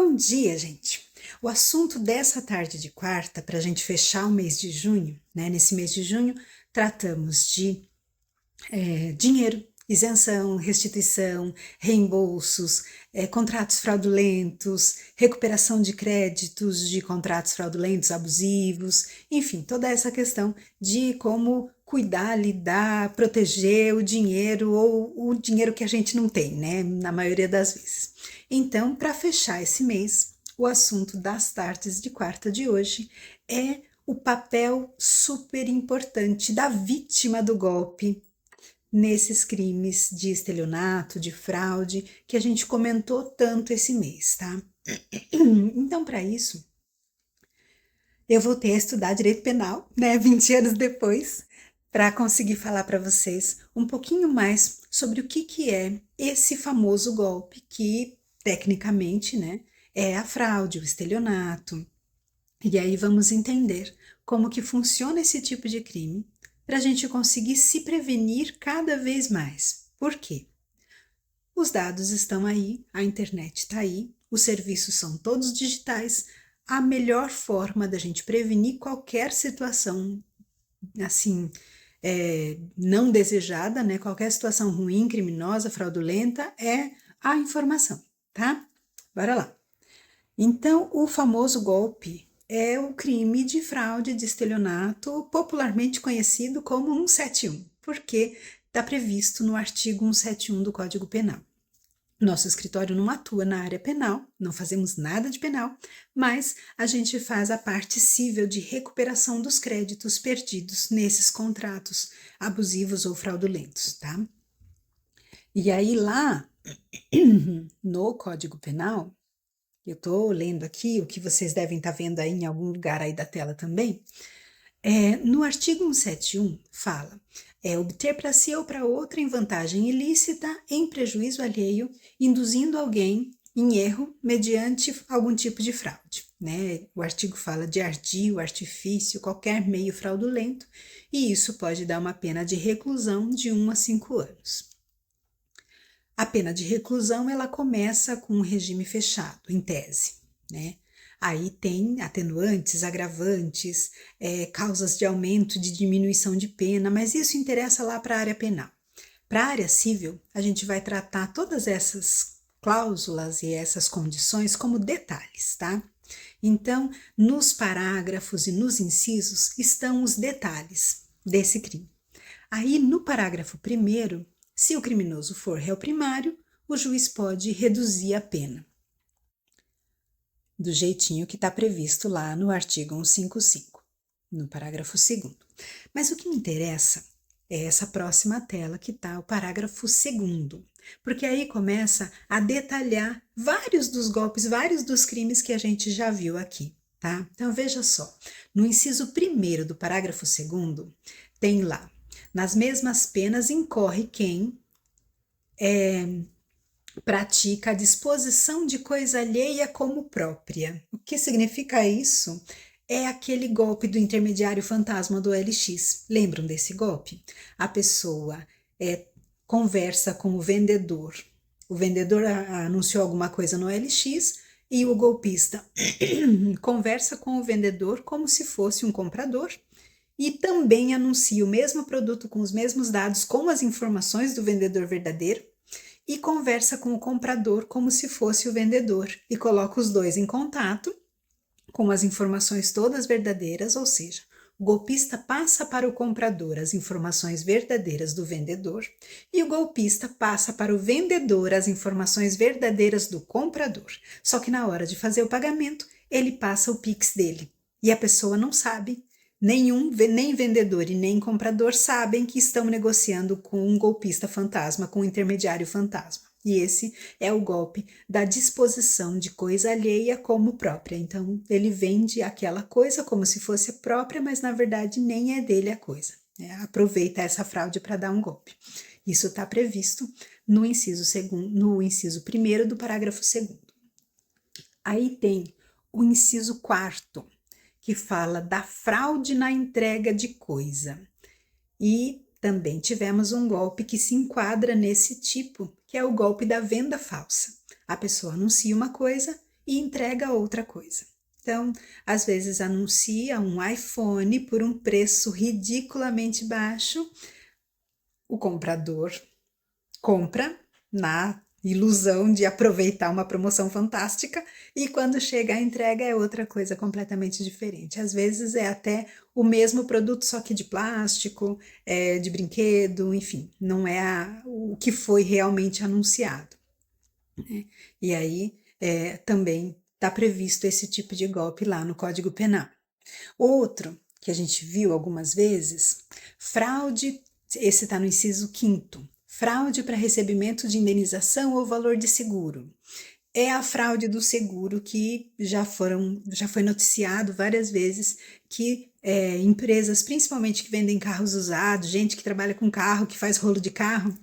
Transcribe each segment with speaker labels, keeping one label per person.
Speaker 1: Bom dia, gente! O assunto dessa tarde de quarta, para a gente fechar o mês de junho, né? Nesse mês de junho, tratamos de dinheiro, isenção, restituição, reembolsos, contratos fraudulentos, recuperação de créditos de contratos fraudulentos, abusivos, enfim, toda essa questão de como cuidar, lidar, proteger o dinheiro ou o dinheiro que a gente não tem, né? Na maioria das vezes. Então, para fechar esse mês, o assunto das tardes de quarta de hoje é o papel super importante da vítima do golpe nesses crimes de estelionato, de fraude, que a gente comentou tanto esse mês, tá? Então, para isso, eu voltei a estudar direito penal, né, 20 anos depois, para conseguir falar para vocês um pouquinho mais sobre o que é esse famoso golpe que, tecnicamente, né, é a fraude, o estelionato. E aí vamos entender como que funciona esse tipo de crime para a gente conseguir se prevenir cada vez mais. Por quê? Os dados estão aí, a internet está aí, os serviços são todos digitais. A melhor forma da gente prevenir qualquer situação assim não desejada, né? Qualquer situação ruim, criminosa, fraudulenta, é a informação, tá? Bora lá. Então, o famoso golpe é o crime de fraude de estelionato, popularmente conhecido como 171, porque está previsto no artigo 171 do Código Penal. Nosso escritório não atua na área penal, não fazemos nada de penal, mas a gente faz a parte civil de recuperação dos créditos perdidos nesses contratos abusivos ou fraudulentos, tá? E aí lá no Código Penal, eu estou lendo aqui, o que vocês devem estar vendo aí em algum lugar aí da tela também, no artigo 171 fala, obter para si ou para outra em vantagem ilícita, em prejuízo alheio, induzindo alguém em erro mediante algum tipo de fraude. Né? O artigo fala de ardil, artifício, qualquer meio fraudulento, e isso pode dar uma pena de reclusão de 1 a 5 anos. A pena de reclusão, ela começa com um regime fechado, em tese, né? Aí tem atenuantes, agravantes, causas de aumento, de diminuição de pena, mas isso interessa lá para a área penal. Para a área civil, a gente vai tratar todas essas cláusulas e essas condições como detalhes, tá? Então, nos parágrafos e nos incisos estão os detalhes desse crime. Aí, no parágrafo 1º, se o criminoso for réu primário, o juiz pode reduzir a pena, do jeitinho que está previsto lá no artigo 155, no parágrafo 2º. Mas o que me interessa é essa próxima tela que está o parágrafo 2º, porque aí começa a detalhar vários dos golpes, vários dos crimes que a gente já viu aqui, tá? Então veja só, no inciso 1º do parágrafo 2º, tem lá, nas mesmas penas incorre quem pratica a disposição de coisa alheia como própria. O que significa isso? É aquele golpe do intermediário fantasma do OLX. Lembram desse golpe? A pessoa conversa com o vendedor anunciou alguma coisa no OLX e o golpista conversa com o vendedor como se fosse um comprador e também anuncia o mesmo produto com os mesmos dados, com as informações do vendedor verdadeiro, e conversa com o comprador como se fosse o vendedor, e coloca os dois em contato com as informações todas verdadeiras, ou seja, o golpista passa para o comprador as informações verdadeiras do vendedor e o golpista passa para o vendedor as informações verdadeiras do comprador. Só que na hora de fazer o pagamento, ele passa o Pix dele e a pessoa não sabe. Nem vendedor e nem comprador sabem que estão negociando com um golpista fantasma, com um intermediário fantasma. E esse é o golpe da disposição de coisa alheia como própria. Então, ele vende aquela coisa como se fosse própria, mas na verdade nem é dele a coisa. Aproveita essa fraude para dar um golpe. Isso está previsto no inciso 1º do parágrafo 2º. Aí tem o inciso 4º, que fala da fraude na entrega de coisa. E também tivemos um golpe que se enquadra nesse tipo, que é o golpe da venda falsa. A pessoa anuncia uma coisa e entrega outra coisa. Então, às vezes anuncia um iPhone por um preço ridiculamente baixo, o comprador compra na ilusão de aproveitar uma promoção fantástica e quando chega a entrega é outra coisa completamente diferente. Às vezes é até o mesmo produto, só que de plástico, de brinquedo, enfim, não é o que foi realmente anunciado, né? E aí também está previsto esse tipo de golpe lá no Código Penal. Outro que a gente viu algumas vezes, fraude, esse está no inciso 5º, fraude para recebimento de indenização ou valor de seguro. É a fraude do seguro que já foi noticiado várias vezes que empresas, principalmente que vendem carros usados, gente que trabalha com carro, que faz rolo de carro,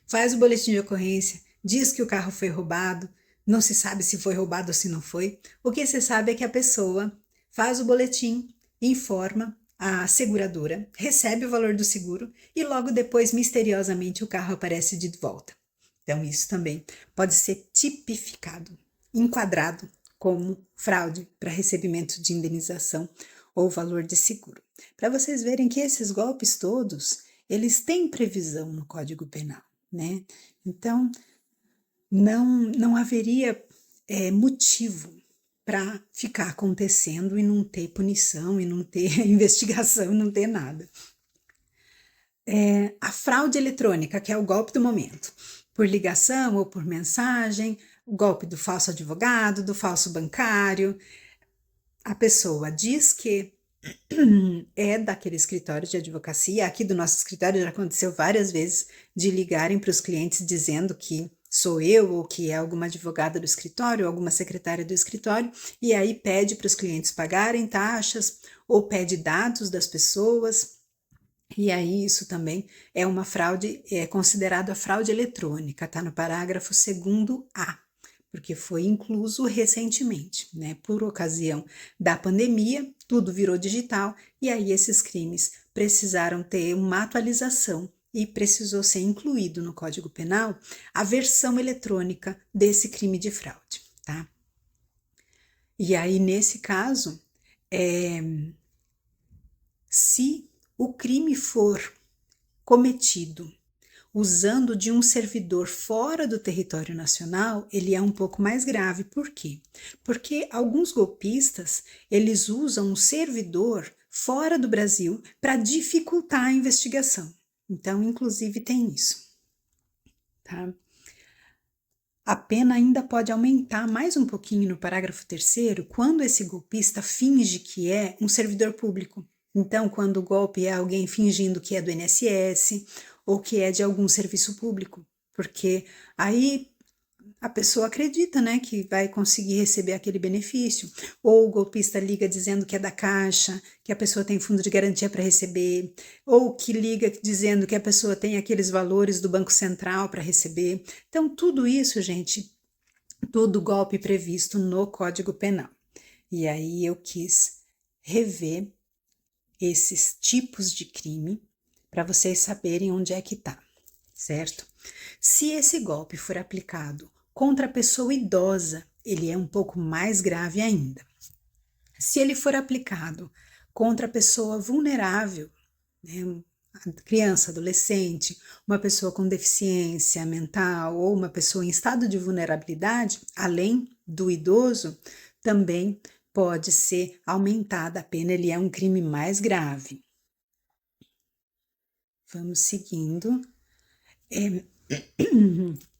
Speaker 1: faz o boletim de ocorrência, diz que o carro foi roubado, não se sabe se foi roubado ou se não foi. O que se sabe é que a pessoa faz o boletim, informa a seguradora, recebe o valor do seguro e logo depois, misteriosamente, o carro aparece de volta. Então, isso também pode ser tipificado, enquadrado como fraude para recebimento de indenização ou valor de seguro. Para vocês verem que esses golpes todos, eles têm previsão no Código Penal, né? Então, não haveria motivo para ficar acontecendo e não ter punição, e não ter investigação, e não ter nada. A fraude eletrônica, que é o golpe do momento, por ligação ou por mensagem, o golpe do falso advogado, do falso bancário. A pessoa diz que é daquele escritório de advocacia. Aqui do nosso escritório já aconteceu várias vezes de ligarem para os clientes dizendo que sou eu ou que é alguma advogada do escritório, alguma secretária do escritório, e aí pede para os clientes pagarem taxas ou pede dados das pessoas. E aí isso também é uma fraude, é considerado a fraude eletrônica, tá no parágrafo 2º-A, porque foi incluso recentemente, né? Por ocasião da pandemia, tudo virou digital e aí esses crimes precisaram ter uma atualização e precisou ser incluído no Código Penal a versão eletrônica desse crime de fraude, tá? E aí, nesse caso, se o crime for cometido usando de um servidor fora do território nacional, ele é um pouco mais grave. Por quê? Porque alguns golpistas, eles usam um servidor fora do Brasil para dificultar a investigação. Então, inclusive, tem isso, tá? A pena ainda pode aumentar mais um pouquinho no parágrafo 3º, quando esse golpista finge que é um servidor público. Então, quando o golpe é alguém fingindo que é do INSS ou que é de algum serviço público, porque aí a pessoa acredita, né, que vai conseguir receber aquele benefício, ou o golpista liga dizendo que é da Caixa, que a pessoa tem fundo de garantia para receber, ou que liga dizendo que a pessoa tem aqueles valores do Banco Central para receber. Então, tudo isso, gente, tudo golpe previsto no Código Penal. E aí eu quis rever esses tipos de crime para vocês saberem onde é que tá, certo? Se esse golpe for aplicado contra a pessoa idosa, ele é um pouco mais grave ainda. Se ele for aplicado contra a pessoa vulnerável, né, criança, adolescente, uma pessoa com deficiência mental ou uma pessoa em estado de vulnerabilidade, além do idoso, também pode ser aumentada a pena, ele é um crime mais grave. Vamos seguindo.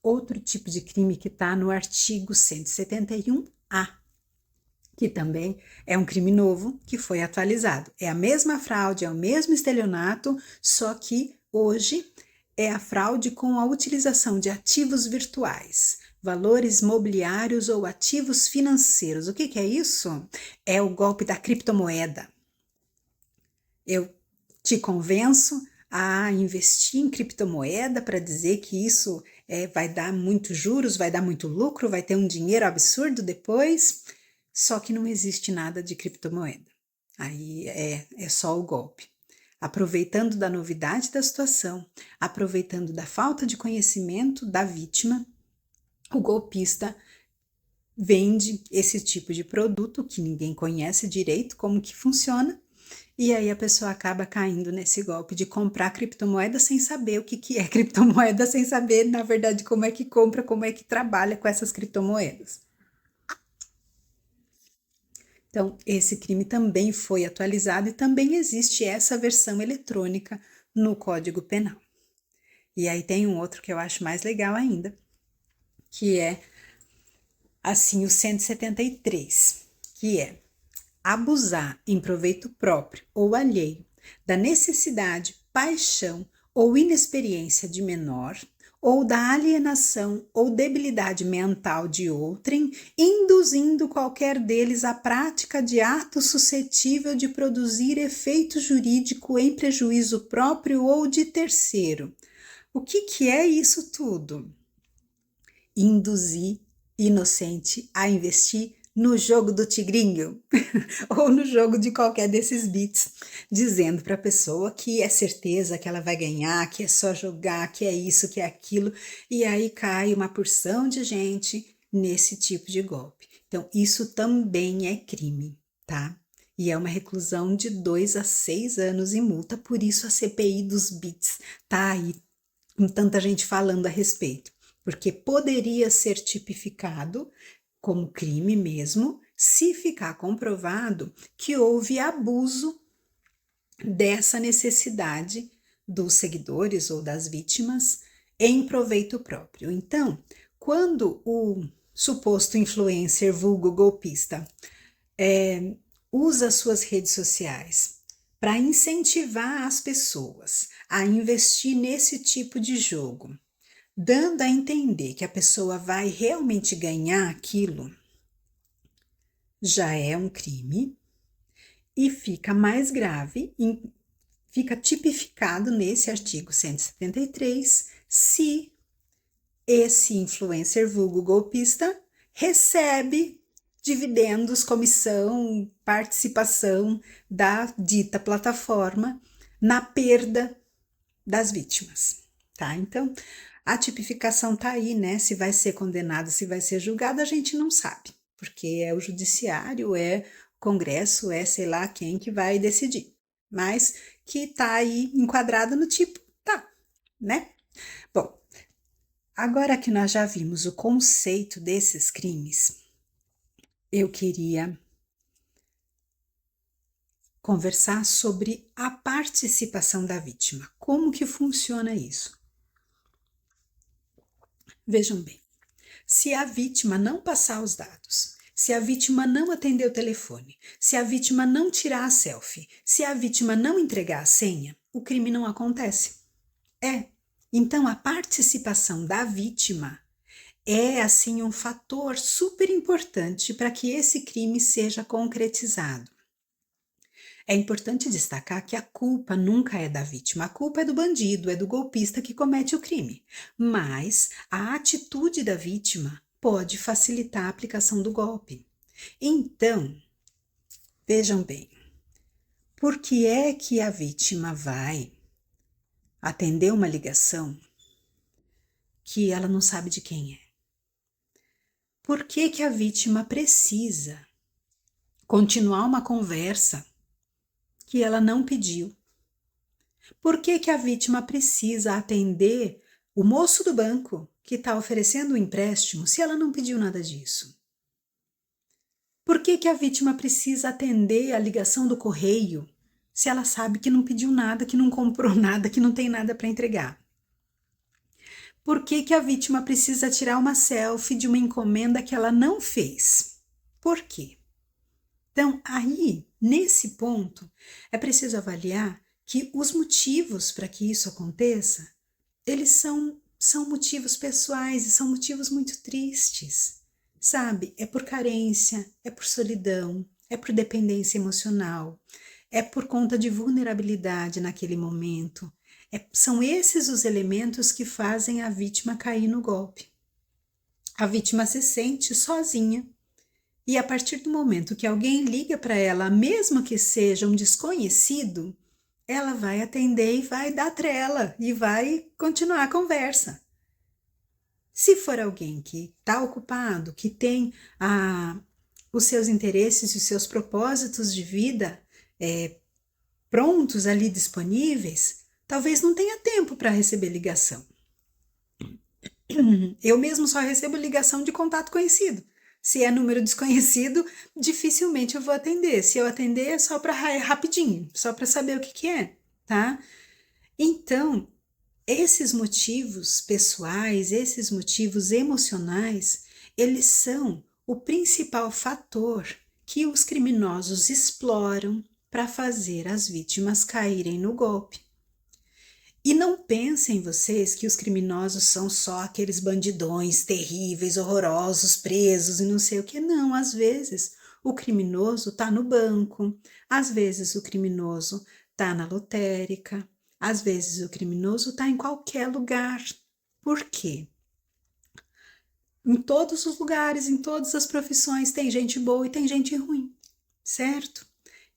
Speaker 1: Outro tipo de crime que está no artigo 171-A, que também é um crime novo que foi atualizado. É a mesma fraude, é o mesmo estelionato, só que hoje é a fraude com a utilização de ativos virtuais, valores mobiliários ou ativos financeiros. O que é isso? É o golpe da criptomoeda. Eu te convenço a investir em criptomoeda para dizer que isso vai dar muitos juros, vai dar muito lucro, vai ter um dinheiro absurdo depois, só que não existe nada de criptomoeda. Aí é só o golpe. Aproveitando da novidade da situação, aproveitando da falta de conhecimento da vítima, o golpista vende esse tipo de produto que ninguém conhece direito como que funciona, e aí a pessoa acaba caindo nesse golpe de comprar criptomoeda sem saber o que, que é criptomoeda, sem saber, na verdade, como é que compra, como é que trabalha com essas criptomoedas. Então, esse crime também foi atualizado e também existe essa versão eletrônica no Código Penal. E aí tem um outro que eu acho mais legal ainda, que é assim o 173, que é abusar em proveito próprio ou alheio da necessidade, paixão ou inexperiência de menor, ou da alienação ou debilidade mental de outrem, induzindo qualquer deles à prática de ato suscetível de produzir efeito jurídico em prejuízo próprio ou de terceiro. O que é isso tudo? Induzir inocente a investir no jogo do tigrinho ou no jogo de qualquer desses bits, dizendo para a pessoa que é certeza que ela vai ganhar, que é só jogar, que é isso, que é aquilo, e aí cai uma porção de gente nesse tipo de golpe. Então, isso também é crime, tá? E é uma reclusão de 2 a 6 anos e multa, por isso a CPI dos bits tá aí com tanta gente falando a respeito, porque poderia ser tipificado como crime mesmo, se ficar comprovado que houve abuso dessa necessidade dos seguidores ou das vítimas em proveito próprio. Então, quando o suposto influencer vulgo golpista usa suas redes sociais para incentivar as pessoas a investir nesse tipo de jogo, dando a entender que a pessoa vai realmente ganhar aquilo, já é um crime e fica mais grave, fica tipificado nesse artigo 173 se esse influencer vulgo golpista recebe dividendos, comissão, participação da dita plataforma na perda das vítimas, tá? Então, a tipificação tá aí, né? Se vai ser condenado, se vai ser julgado, a gente não sabe, porque é o judiciário, é o Congresso, é sei lá quem que vai decidir. Mas que tá aí enquadrado no tipo, tá, né? Bom, agora que nós já vimos o conceito desses crimes, eu queria conversar sobre a participação da vítima. Como que funciona isso? Vejam bem, se a vítima não passar os dados, se a vítima não atender o telefone, se a vítima não tirar a selfie, se a vítima não entregar a senha, o crime não acontece. Então a participação da vítima é assim um fator super importante para que esse crime seja concretizado. É importante destacar que a culpa nunca é da vítima, a culpa é do bandido, é do golpista que comete o crime. Mas a atitude da vítima pode facilitar a aplicação do golpe. Então, vejam bem, por que é que a vítima vai atender uma ligação que ela não sabe de quem é? Por que que a vítima precisa continuar uma conversa que ela não pediu? Por que que a vítima precisa atender o moço do banco que está oferecendo o empréstimo se ela não pediu nada disso? Por que que a vítima precisa atender a ligação do correio se ela sabe que não pediu nada, que não comprou nada, que não tem nada para entregar? Por que que a vítima precisa tirar uma selfie de uma encomenda que ela não fez? Por quê? Então, aí, nesse ponto, é preciso avaliar que os motivos para que isso aconteça, eles são motivos pessoais e são motivos muito tristes, sabe? É por carência, é por solidão, é por dependência emocional, é por conta de vulnerabilidade naquele momento. São esses os elementos que fazem a vítima cair no golpe. A vítima se sente sozinha. E a partir do momento que alguém liga para ela, mesmo que seja um desconhecido, ela vai atender e vai dar trela e vai continuar a conversa. Se for alguém que está ocupado, que tem os seus interesses e os seus propósitos de vida prontos ali disponíveis, talvez não tenha tempo para receber ligação. Eu mesmo só recebo ligação de contato conhecido. Se é número desconhecido, dificilmente eu vou atender. Se eu atender, é só para rapidinho, só para saber o que é, tá? Então, esses motivos pessoais, esses motivos emocionais, eles são o principal fator que os criminosos exploram para fazer as vítimas caírem no golpe. E não pensem vocês que os criminosos são só aqueles bandidões terríveis, horrorosos, presos e não sei o que. Não, às vezes o criminoso está no banco, às vezes o criminoso está na lotérica, às vezes o criminoso está em qualquer lugar. Por quê? Em todos os lugares, em todas as profissões, tem gente boa e tem gente ruim, certo?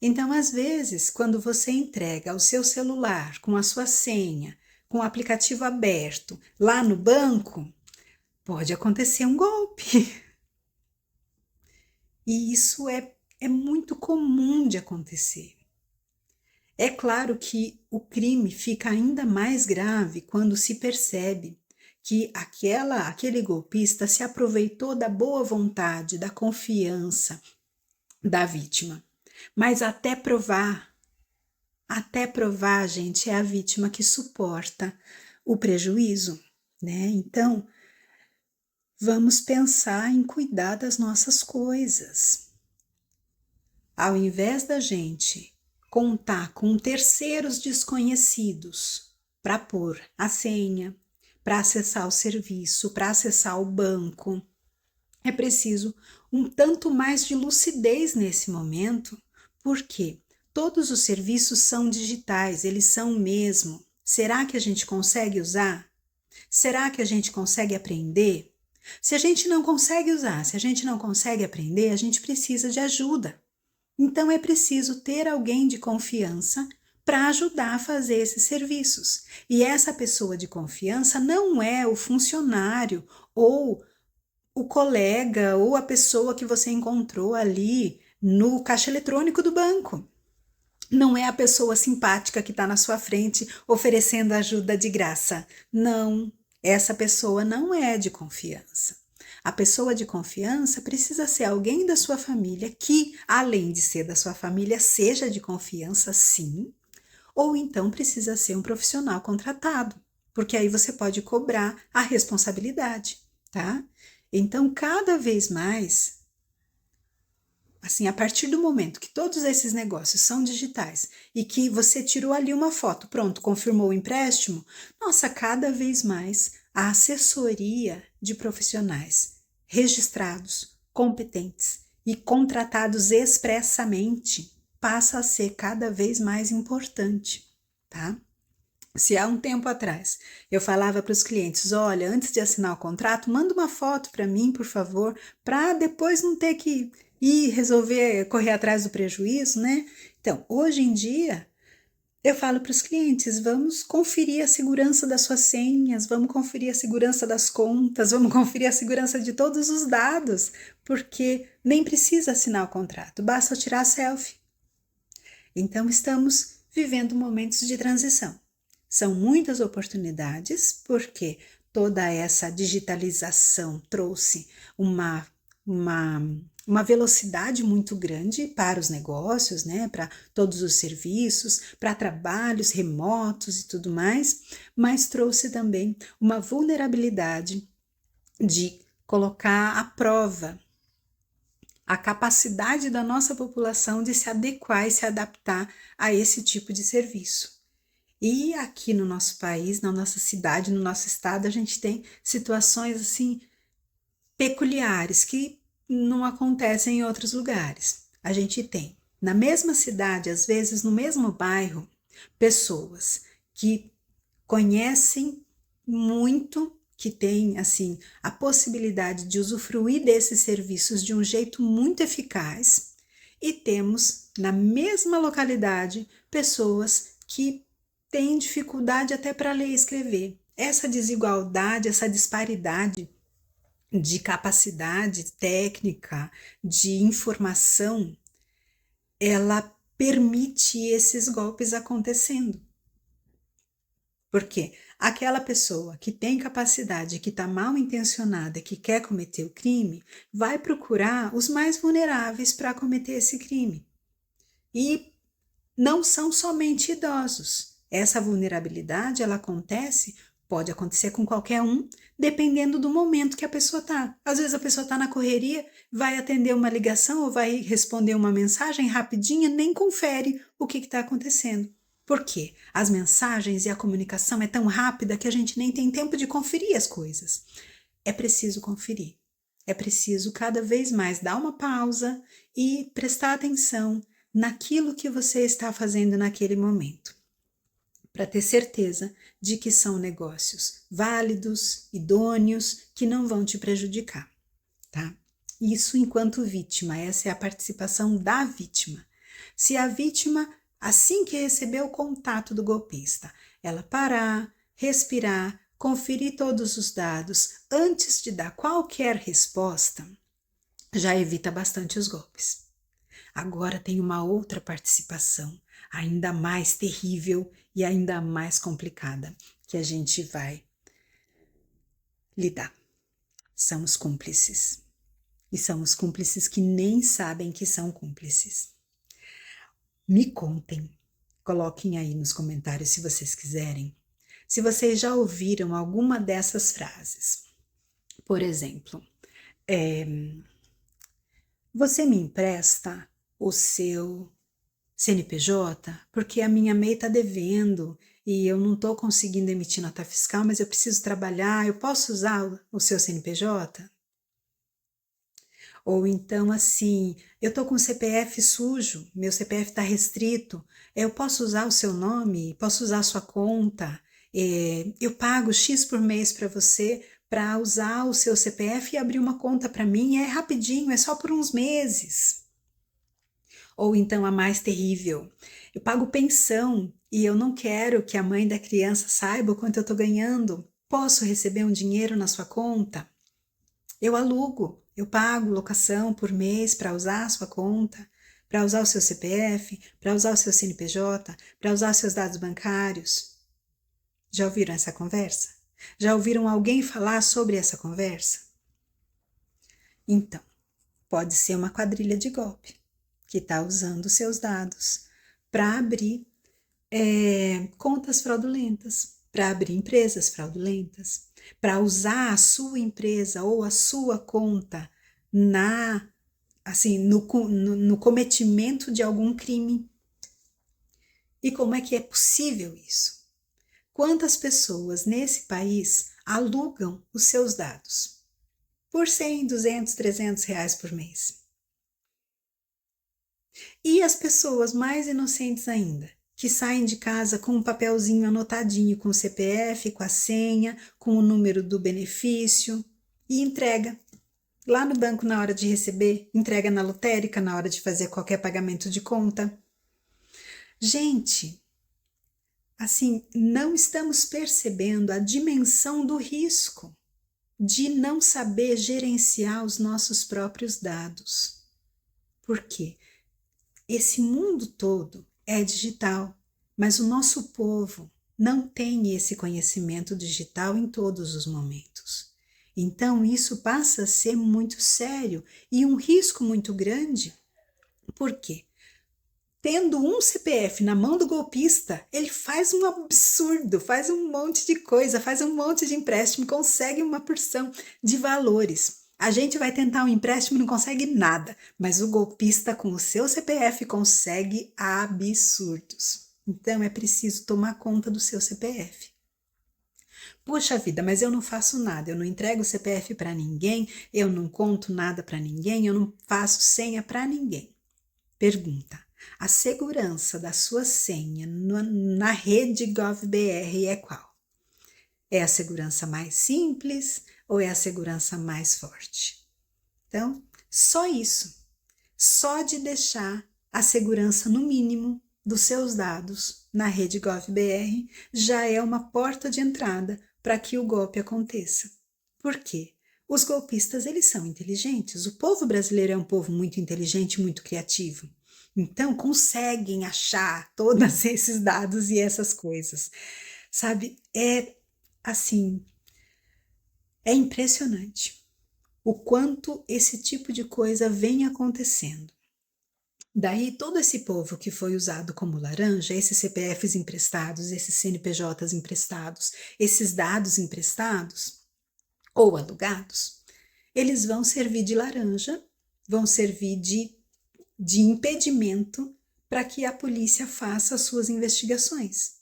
Speaker 1: Então, às vezes, quando você entrega o seu celular com a sua senha, com o aplicativo aberto, lá no banco, pode acontecer um golpe. E isso é muito comum de acontecer. É claro que o crime fica ainda mais grave quando se percebe que aquele golpista se aproveitou da boa vontade, da confiança da vítima. Mas até provar, gente, é a vítima que suporta o prejuízo, né? Então, vamos pensar em cuidar das nossas coisas. Ao invés da gente contar com terceiros desconhecidos para pôr a senha, para acessar o serviço, para acessar o banco, é preciso um tanto mais de lucidez nesse momento, porque todos os serviços são digitais, eles são mesmo. Será que a gente consegue usar? Será que a gente consegue aprender? Se a gente não consegue usar, se a gente não consegue aprender, a gente precisa de ajuda. Então é preciso ter alguém de confiança para ajudar a fazer esses serviços. E essa pessoa de confiança não é o funcionário ou o colega ou a pessoa que você encontrou ali no caixa eletrônico do banco. Não é a pessoa simpática que está na sua frente oferecendo ajuda de graça. Não, essa pessoa não é de confiança. A pessoa de confiança precisa ser alguém da sua família que, além de ser da sua família, seja de confiança, sim, ou então precisa ser um profissional contratado, porque aí você pode cobrar a responsabilidade, tá? Então, cada vez mais, assim, a partir do momento que todos esses negócios são digitais e que você tirou ali uma foto, pronto, confirmou o empréstimo, nossa, cada vez mais a assessoria de profissionais registrados, competentes e contratados expressamente passa a ser cada vez mais importante, tá? Se há um tempo atrás eu falava para os clientes, olha, antes de assinar o contrato, manda uma foto para mim, por favor, para depois não ter que ir resolver, correr atrás do prejuízo, né? Então, hoje em dia, eu falo para os clientes, vamos conferir a segurança das suas senhas, vamos conferir a segurança das contas, vamos conferir a segurança de todos os dados, porque nem precisa assinar o contrato, basta tirar a selfie. Então, estamos vivendo momentos de transição. São muitas oportunidades, porque toda essa digitalização trouxe uma velocidade muito grande para os negócios, né, para todos os serviços, para trabalhos remotos e tudo mais, mas trouxe também uma vulnerabilidade de colocar à prova a capacidade da nossa população de se adequar e se adaptar a esse tipo de serviço. E aqui no nosso país, na nossa cidade, no nosso estado, a gente tem situações assim peculiares que não acontecem em outros lugares. A gente tem, na mesma cidade, às vezes no mesmo bairro, pessoas que conhecem muito, que têm assim a possibilidade de usufruir desses serviços de um jeito muito eficaz, e temos na mesma localidade pessoas que têm dificuldade até para ler e escrever. Essa desigualdade, essa disparidade de capacidade técnica, de informação, ela permite esses golpes acontecendo. Porque aquela pessoa que tem capacidade, que está mal intencionada, que quer cometer o crime, vai procurar os mais vulneráveis para cometer esse crime. E não são somente idosos. Essa vulnerabilidade, ela acontece, pode acontecer com qualquer um, dependendo do momento que a pessoa está. Às vezes a pessoa está na correria, vai atender uma ligação ou vai responder uma mensagem rapidinha, nem confere o que está acontecendo. Por quê? As mensagens e a comunicação é tão rápida que a gente nem tem tempo de conferir as coisas. É preciso conferir. É preciso cada vez mais dar uma pausa e prestar atenção naquilo que você está fazendo naquele momento, para ter certeza de que são negócios válidos, idôneos, que não vão te prejudicar, tá? Isso enquanto vítima, essa é a participação da vítima. Se a vítima, assim que receber o contato do golpista, ela parar, respirar, conferir todos os dados antes de dar qualquer resposta, já evita bastante os golpes. Agora tem uma outra participação, ainda mais terrível e ainda mais complicada, que a gente vai lidar. São os cúmplices. E são os cúmplices que nem sabem que são cúmplices. Me contem, coloquem aí nos comentários se vocês quiserem, se vocês já ouviram alguma dessas frases. Por exemplo, você me empresta o seu CNPJ, porque a minha MEI está devendo e eu não estou conseguindo emitir nota fiscal, mas eu preciso trabalhar, eu posso usar o seu CNPJ? Ou então assim, eu estou com o CPF sujo, meu CPF está restrito, eu posso usar o seu nome, posso usar a sua conta, eu pago X por mês para você para usar o seu CPF e abrir uma conta para mim, é rapidinho, é só por uns meses. Ou então a mais terrível, eu pago pensão e eu não quero que a mãe da criança saiba o quanto eu estou ganhando. Posso receber um dinheiro na sua conta? Eu alugo, eu pago locação por mês para usar a sua conta, para usar o seu CPF, para usar o seu CNPJ, para usar os seus dados bancários. Já ouviram essa conversa? Já ouviram alguém falar sobre essa conversa? Então, pode ser uma quadrilha de golpe que está usando seus dados para abrir contas fraudulentas, para abrir empresas fraudulentas, para usar a sua empresa ou a sua conta no cometimento de algum crime. E como é que é possível isso? Quantas pessoas nesse país alugam os seus dados por 100, 200, 300 reais por mês? E as pessoas mais inocentes ainda, que saem de casa com um papelzinho anotadinho com o CPF, com a senha, com o número do benefício e entrega lá no banco na hora de receber, entrega na lotérica na hora de fazer qualquer pagamento de conta. Gente, assim, não estamos percebendo a dimensão do risco de não saber gerenciar os nossos próprios dados. Por quê? Esse mundo todo é digital, mas o nosso povo não tem esse conhecimento digital em todos os momentos. Então, isso passa a ser muito sério e um risco muito grande. Por quê? Tendo um CPF na mão do golpista, ele faz um absurdo, faz um monte de coisa, faz um monte de empréstimo, consegue uma porção de valores. A gente vai tentar um empréstimo e não consegue nada, mas o golpista com o seu CPF consegue absurdos. Então é preciso tomar conta do seu CPF. Puxa vida, mas eu não faço nada, eu não entrego o CPF para ninguém, eu não conto nada para ninguém, eu não faço senha para ninguém. Pergunta: a segurança da sua senha na rede GovBR é qual? É a segurança mais simples ou é a segurança mais forte? Então, só isso, só de deixar a segurança no mínimo dos seus dados na rede GovBR já é uma porta de entrada para que o golpe aconteça. Por quê? Os golpistas, eles são inteligentes. O povo brasileiro é um povo muito inteligente, muito criativo. Então, conseguem achar todos esses dados e essas coisas. Sabe? É assim, é impressionante o quanto esse tipo de coisa vem acontecendo. Daí, todo esse povo que foi usado como laranja, esses CPFs emprestados, esses CNPJs emprestados, esses dados emprestados ou alugados, eles vão servir de laranja, vão servir de impedimento para que a polícia faça as suas investigações.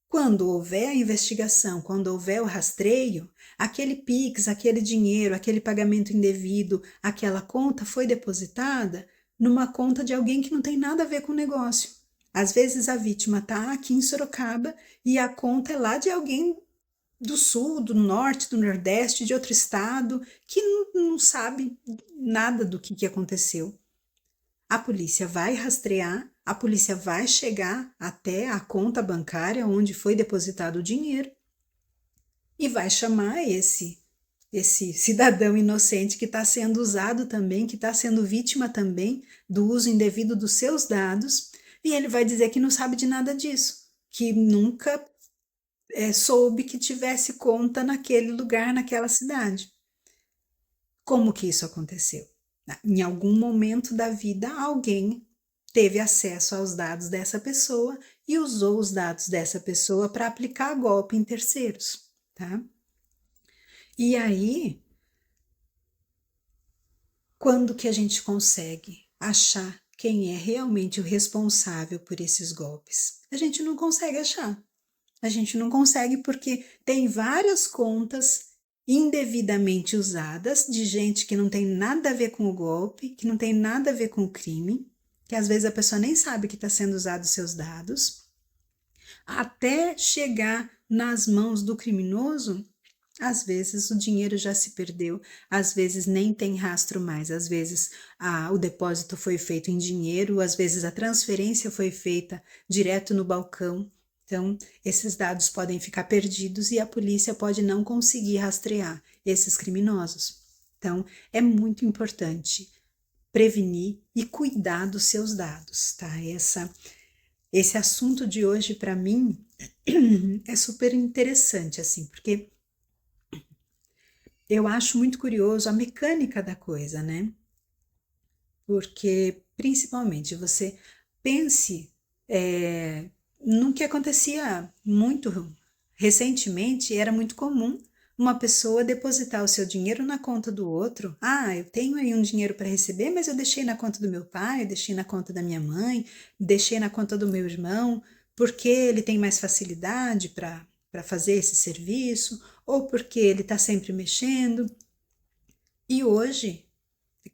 Speaker 1: Quando houver a investigação, quando houver o rastreio, aquele PIX, aquele dinheiro, aquele pagamento indevido, aquela conta foi depositada numa conta de alguém que não tem nada a ver com o negócio. Às vezes a vítima está aqui em Sorocaba e a conta é lá de alguém do sul, do norte, do nordeste, de outro estado, que não sabe nada do que aconteceu. A polícia vai rastrear, a polícia vai chegar até a conta bancária onde foi depositado o dinheiro e vai chamar esse cidadão inocente que está sendo usado também, que está sendo vítima também do uso indevido dos seus dados, e ele vai dizer que não sabe de nada disso, que nunca soube que tivesse conta naquele lugar, naquela cidade. Como que isso aconteceu? Em algum momento da vida, alguém teve acesso aos dados dessa pessoa e usou os dados dessa pessoa para aplicar golpe em terceiros, tá? E aí, quando que a gente consegue achar quem é realmente o responsável por esses golpes? A gente não consegue achar. A gente não consegue porque tem várias contas indevidamente usadas de gente que não tem nada a ver com o golpe, que não tem nada a ver com o crime, que às vezes a pessoa nem sabe que está sendo usado os seus dados, até chegar nas mãos do criminoso. Às vezes o dinheiro já se perdeu, às vezes nem tem rastro mais, às vezes o depósito foi feito em dinheiro, às vezes a transferência foi feita direto no balcão. Então, esses dados podem ficar perdidos e a polícia pode não conseguir rastrear esses criminosos. Então, é muito importante prevenir e cuidar dos seus dados, tá? Esse assunto de hoje, para mim, é super interessante, assim, porque eu acho muito curioso a mecânica da coisa, né? Porque, principalmente, você pense no que acontecia muito recentemente, era muito comum uma pessoa depositar o seu dinheiro na conta do outro. Ah, eu tenho aí um dinheiro para receber, mas eu deixei na conta do meu pai, deixei na conta da minha mãe, deixei na conta do meu irmão, porque ele tem mais facilidade para fazer esse serviço, ou porque ele está sempre mexendo. E hoje,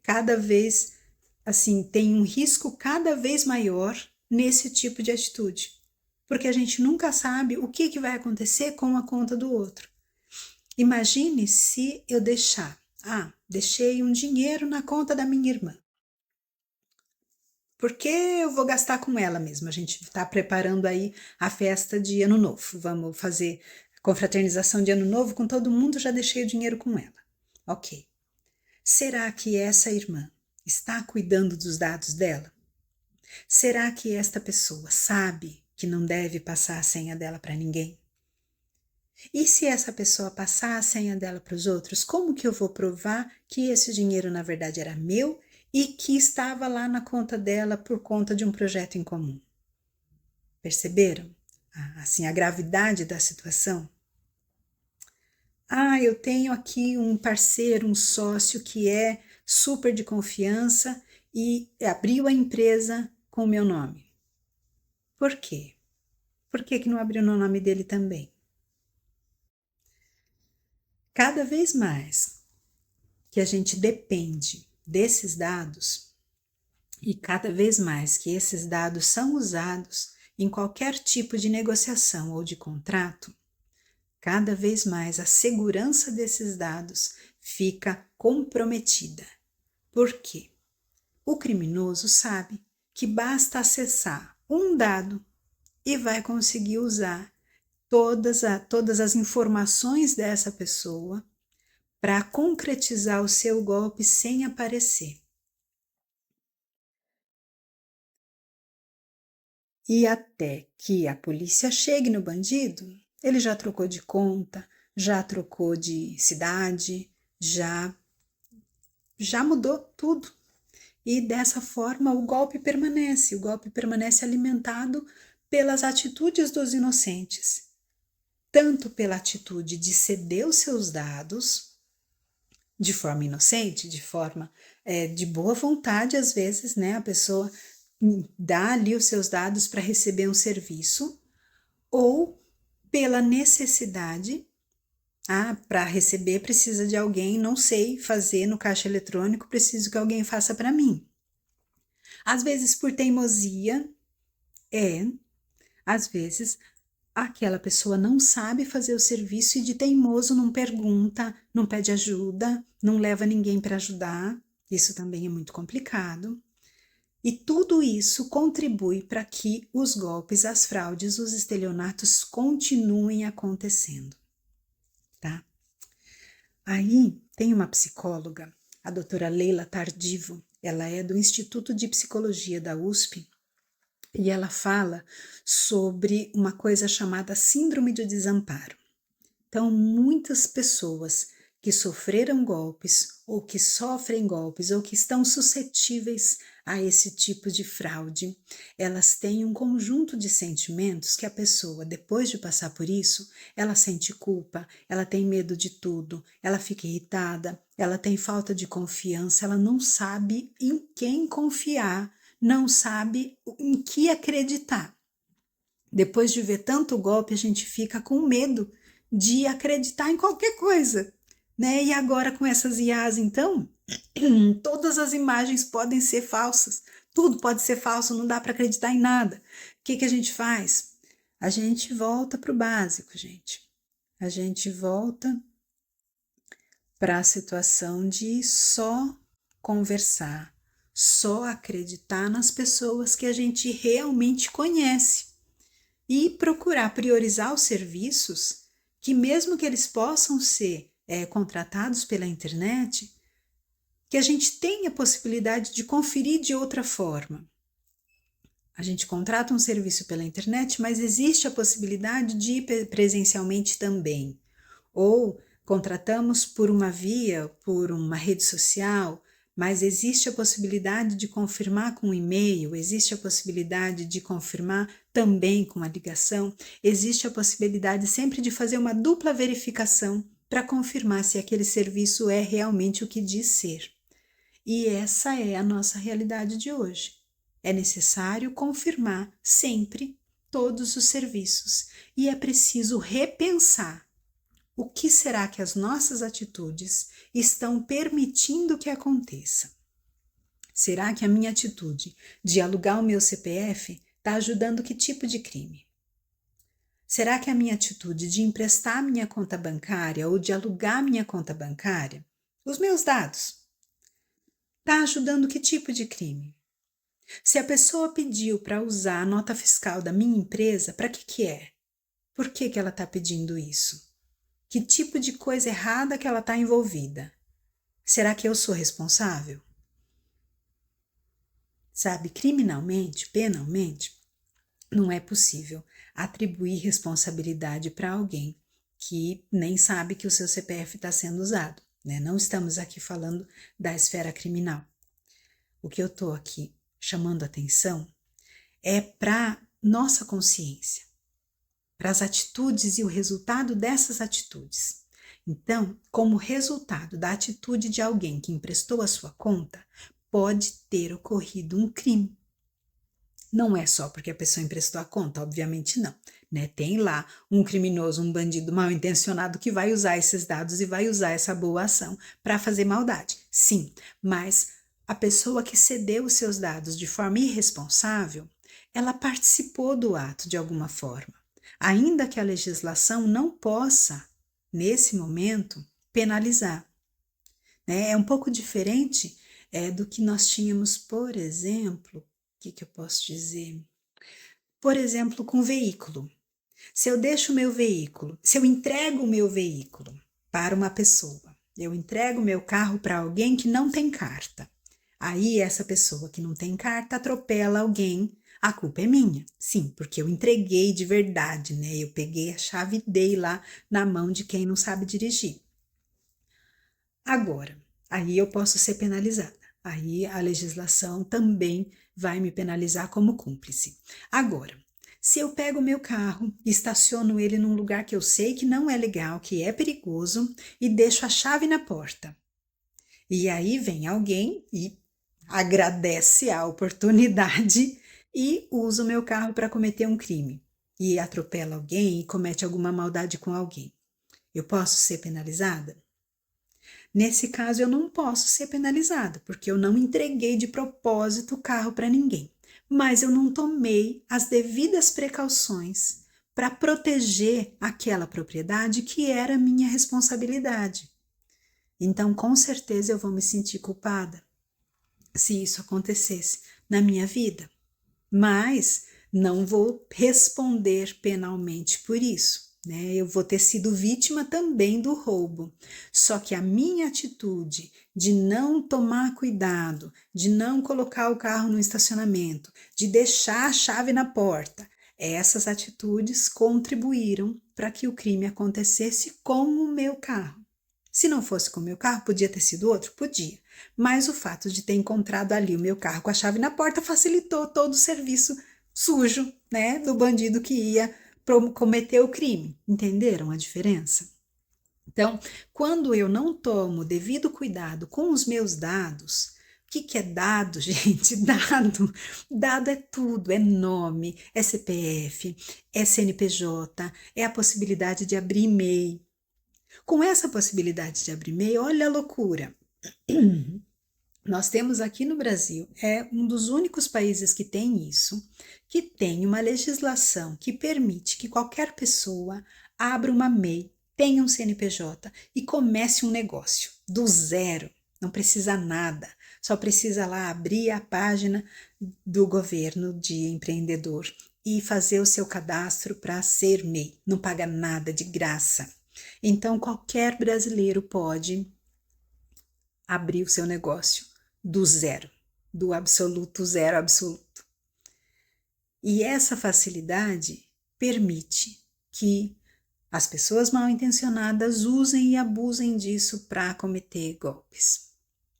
Speaker 1: cada vez, assim, tem um risco cada vez maior nesse tipo de atitude, porque a gente nunca sabe o que vai acontecer com a conta do outro. Imagine se eu deixei um dinheiro na conta da minha irmã, porque eu vou gastar com ela mesmo. A gente está preparando aí a festa de Ano Novo, vamos fazer confraternização de Ano Novo com todo mundo, já deixei o dinheiro com ela. Ok. Será que essa irmã está cuidando dos dados dela? Será que esta pessoa sabe que não deve passar a senha dela para ninguém? E se essa pessoa passar a senha dela para os outros, como que eu vou provar que esse dinheiro na verdade era meu e que estava lá na conta dela por conta de um projeto em comum? Perceberam? Assim, a gravidade da situação? Eu tenho aqui um parceiro, um sócio que é super de confiança e abriu a empresa com o meu nome. Por quê? Por que não abriu no nome dele também? Cada vez mais que a gente depende desses dados e cada vez mais que esses dados são usados em qualquer tipo de negociação ou de contrato, cada vez mais a segurança desses dados fica comprometida. Por quê? O criminoso sabe que basta acessar um dado e vai conseguir usar todas as informações dessa pessoa para concretizar o seu golpe sem aparecer. E até que a polícia chegue no bandido, ele já trocou de conta, já trocou de cidade, já mudou tudo. E dessa forma o golpe permanece alimentado pelas atitudes dos inocentes, tanto pela atitude de ceder os seus dados de forma inocente, de forma de boa vontade, às vezes, né? A pessoa dá ali os seus dados para receber um serviço, ou pela necessidade, para receber precisa de alguém, não sei fazer no caixa eletrônico, preciso que alguém faça para mim. Às vezes por teimosia, às vezes aquela pessoa não sabe fazer o serviço e de teimoso não pergunta, não pede ajuda, não leva ninguém para ajudar. Isso também é muito complicado. E tudo isso contribui para que os golpes, as fraudes, os estelionatos continuem acontecendo, tá? Aí tem uma psicóloga, a doutora Leila Tardivo, ela é do Instituto de Psicologia da USP, e ela fala sobre uma coisa chamada síndrome de desamparo. Então, muitas pessoas que sofreram golpes, ou que sofrem golpes, ou que estão suscetíveis a esse tipo de fraude, elas têm um conjunto de sentimentos que a pessoa, depois de passar por isso, ela sente culpa, ela tem medo de tudo, ela fica irritada, ela tem falta de confiança, ela não sabe em quem confiar, não sabe em que acreditar. Depois de ver tanto golpe, a gente fica com medo de acreditar em qualquer coisa, né? E agora com essas IAs, então, todas as imagens podem ser falsas, tudo pode ser falso, não dá para acreditar em nada. O que a gente faz? A gente volta para o básico, gente. A gente volta para a situação de só conversar, só acreditar nas pessoas que a gente realmente conhece e procurar priorizar os serviços que, mesmo que eles possam ser contratados pela internet, que a gente tenha a possibilidade de conferir de outra forma. A gente contrata um serviço pela internet, mas existe a possibilidade de ir presencialmente também. Ou contratamos por uma via, por uma rede social, mas existe a possibilidade de confirmar com um e-mail, existe a possibilidade de confirmar também com a ligação, existe a possibilidade sempre de fazer uma dupla verificação para confirmar se aquele serviço é realmente o que diz ser. E essa é a nossa realidade de hoje. É necessário confirmar sempre todos os serviços e é preciso repensar o que será que as nossas atitudes estão permitindo que aconteça. Será que a minha atitude de alugar o meu CPF está ajudando que tipo de crime? Será que a minha atitude de emprestar minha conta bancária ou de alugar minha conta bancária, os meus dados, está ajudando que tipo de crime? Se a pessoa pediu para usar a nota fiscal da minha empresa, para que é? Por que ela está pedindo isso? Que tipo de coisa errada que ela está envolvida? Será que eu sou responsável? Sabe, criminalmente, penalmente, não é possível atribuir responsabilidade para alguém que nem sabe que o seu CPF está sendo usado, né? Não estamos aqui falando da esfera criminal. O que eu estou aqui chamando atenção é para nossa consciência, para as atitudes e o resultado dessas atitudes. Então, como resultado da atitude de alguém que emprestou a sua conta, pode ter ocorrido um crime. Não é só porque a pessoa emprestou a conta, obviamente não, né? Tem lá um criminoso, um bandido mal intencionado que vai usar esses dados e vai usar essa boa ação para fazer maldade. Sim, mas a pessoa que cedeu os seus dados de forma irresponsável, ela participou do ato de alguma forma. Ainda que a legislação não possa, nesse momento, penalizar. Né? É um pouco diferente do que nós tínhamos, por exemplo, o que eu posso dizer? Por exemplo, com veículo. Se eu deixo o meu veículo, se eu entrego o meu veículo para uma pessoa, Eu entrego meu carro para alguém que não tem carta. Aí essa pessoa que não tem carta atropela alguém, a culpa é minha. Sim, porque eu entreguei de verdade, né? Eu peguei a chave e dei lá na mão de quem não sabe dirigir. Agora, aí eu posso ser penalizada. Aí a legislação também vai me penalizar como cúmplice. Agora, se eu pego o meu carro, estaciono ele num lugar que eu sei que não é legal, que é perigoso, e deixo a chave na porta. E aí vem alguém e agradece a oportunidade e usa o meu carro para cometer um crime. E atropela alguém e comete alguma maldade com alguém. Eu posso ser penalizada? Nesse caso, eu não posso ser penalizada, porque eu não entreguei de propósito o carro para ninguém. Mas eu não tomei as devidas precauções para proteger aquela propriedade que era minha responsabilidade. Então, com certeza, eu vou me sentir culpada se isso acontecesse na minha vida. Mas não vou responder penalmente por isso, né? Eu vou ter sido vítima também do roubo. Só que a minha atitude de não tomar cuidado, de não colocar o carro no estacionamento, de deixar a chave na porta, essas atitudes contribuíram para que o crime acontecesse com o meu carro. Se não fosse com o meu carro, podia ter sido outro? Podia. Mas o fato de ter encontrado ali o meu carro com a chave na porta facilitou todo o serviço sujo, né, do bandido que ia cometer o crime. Entenderam a diferença? Então, quando eu não tomo devido cuidado com os meus dados, o que é dado, gente? Dado é tudo, é nome, é CPF, é CNPJ, é a possibilidade de abrir e-mail. Com essa possibilidade de abrir e-mail, olha a loucura. Nós temos aqui no Brasil, é um dos únicos países que tem isso, que tem uma legislação que permite que qualquer pessoa abra uma MEI, tenha um CNPJ e comece um negócio do zero. Não precisa nada, só precisa lá abrir a página do governo de empreendedor e fazer o seu cadastro para ser MEI. Não paga nada, de graça. Então, qualquer brasileiro pode abrir o seu negócio do zero, do absoluto zero absoluto. E essa facilidade permite que as pessoas mal intencionadas usem e abusem disso para cometer golpes.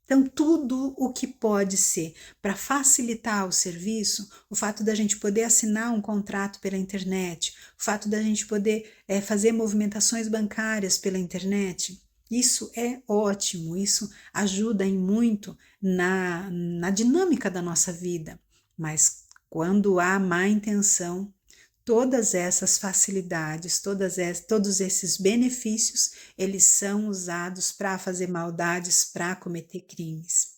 Speaker 1: Então, tudo o que pode ser para facilitar o serviço, o fato da gente poder assinar um contrato pela internet, o fato da gente poder fazer movimentações bancárias pela internet, isso é ótimo, isso ajuda em muito na dinâmica da nossa vida. Mas quando há má intenção, todas essas facilidades, todos esses benefícios, eles são usados para fazer maldades, para cometer crimes.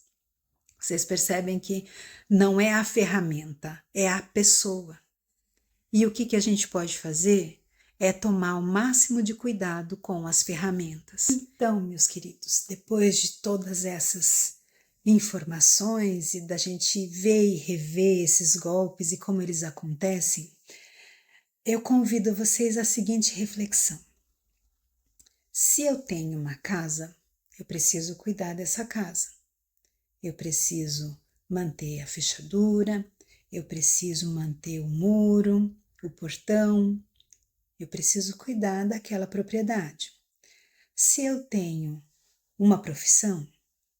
Speaker 1: Vocês percebem que não é a ferramenta, é a pessoa. E o que a gente pode fazer é tomar o máximo de cuidado com as ferramentas. Então, meus queridos, depois de todas essas informações e da gente ver e rever esses golpes e como eles acontecem, eu convido vocês à seguinte reflexão. Se eu tenho uma casa, eu preciso cuidar dessa casa. Eu preciso manter a fechadura, eu preciso manter o muro, o portão, eu preciso cuidar daquela propriedade. Se eu tenho uma profissão,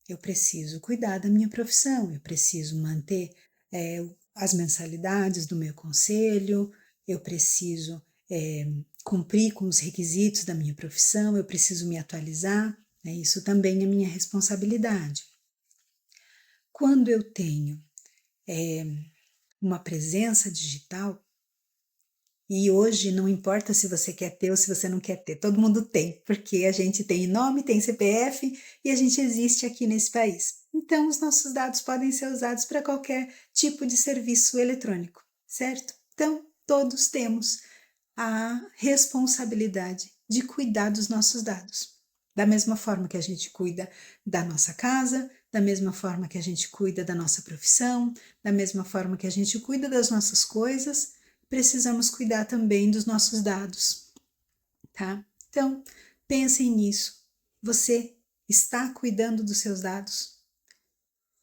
Speaker 1: eu preciso cuidar da minha profissão, eu preciso manter as mensalidades do meu conselho, eu preciso cumprir com os requisitos da minha profissão, eu preciso me atualizar, né? Isso também é minha responsabilidade. Quando eu tenho uma presença digital, e hoje não importa se você quer ter ou se você não quer ter, todo mundo tem, porque a gente tem nome, tem CPF e a gente existe aqui nesse país. Então, os nossos dados podem ser usados para qualquer tipo de serviço eletrônico, certo? Então, todos temos a responsabilidade de cuidar dos nossos dados. Da mesma forma que a gente cuida da nossa casa, da mesma forma que a gente cuida da nossa profissão, da mesma forma que a gente cuida das nossas coisas, precisamos cuidar também dos nossos dados, tá? Então, pensem nisso. Você está cuidando dos seus dados?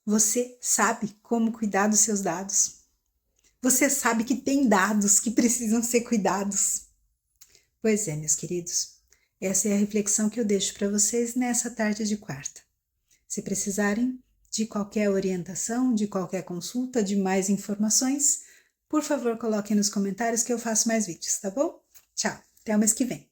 Speaker 1: Você sabe como cuidar dos seus dados? Você sabe que tem dados que precisam ser cuidados? Pois é, meus queridos, essa é a reflexão que eu deixo para vocês nessa tarde de quarta. Se precisarem de qualquer orientação, de qualquer consulta, de mais informações, por favor, coloquem nos comentários que eu faço mais vídeos, tá bom? Tchau, até o mês que vem.